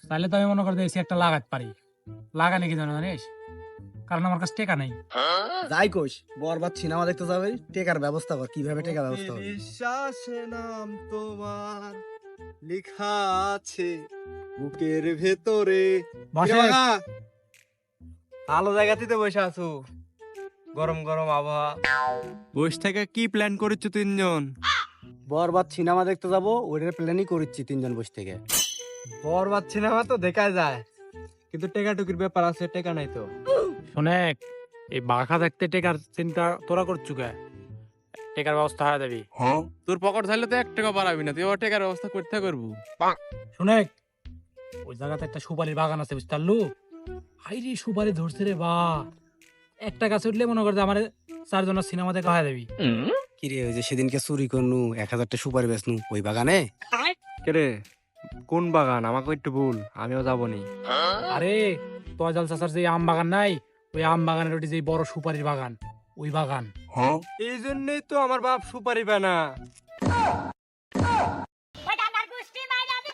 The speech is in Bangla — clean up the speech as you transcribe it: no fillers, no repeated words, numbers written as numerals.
তাহলে তো আমি মনে করতে এসি একটা লাগাতে পারি। লাগানি কি জানিস, কারণ আমার কাছে টাকা নেই। যাই কোষ, বরবাদ সিনেমা দেখতে যাবে, টেকার ব্যবস্থা কর, কিভাবে টেকার ব্যবস্থা হবে। বিশ্বাসে নাম তোমার লেখা আছে বুকের ভেতরে। বসে। কিরে বাঘা, ভালো জায়গাতে তো বসে আছো, গরম গরম আবহাওয়া। বসে থেকে কি প্ল্যান করেছো তিনজন? বরবাদ সিনেমা দেখতে যাবো, ওইটার প্ল্যানই করছি তিনজন বসে থেকে। বরবাদ সিনেমা তো দেখা যায়, কিন্তু টেকা টুকির ব্যাপার আছে, টেকা নাই তো। শোনেক, এই বাঘা দেখতে টেকার চিন্তা তোরা করছু কে? টেকার ব্যবস্থা হয়ে যাবি। তোর পকেট থাকলে তো 1 টাকা পারাবি না, তুই আবার টাকার ব্যবস্থা করতে করবো। শোনেক, ওই জায়গাতে একটা সুপারির বাগান আছে, বুঝতে পারলু? হাইরে সুপারি ধরছে রে বা, একটা গাছ উঠলে মনে করছে আমার 4 জনের সিনেমা দেখা হয়ে যাবি। কিরে, ওই যে সেদিনকে চুরি করনু 1000টা সুপারি বেচনু, ওই বাগানে? কেরে, কোন বাগান? আমাকে একটু বল, আমিও যাবো নি। আরে তয়জাল চাচার যে আম বাগান নাই, ওই আম বাগানের ওটি যে বড় সুপারির বাগান, ওই বাগান। এই জন্যই তো আমার বাপ সুপারি বানা। But I'm not going to stay my life.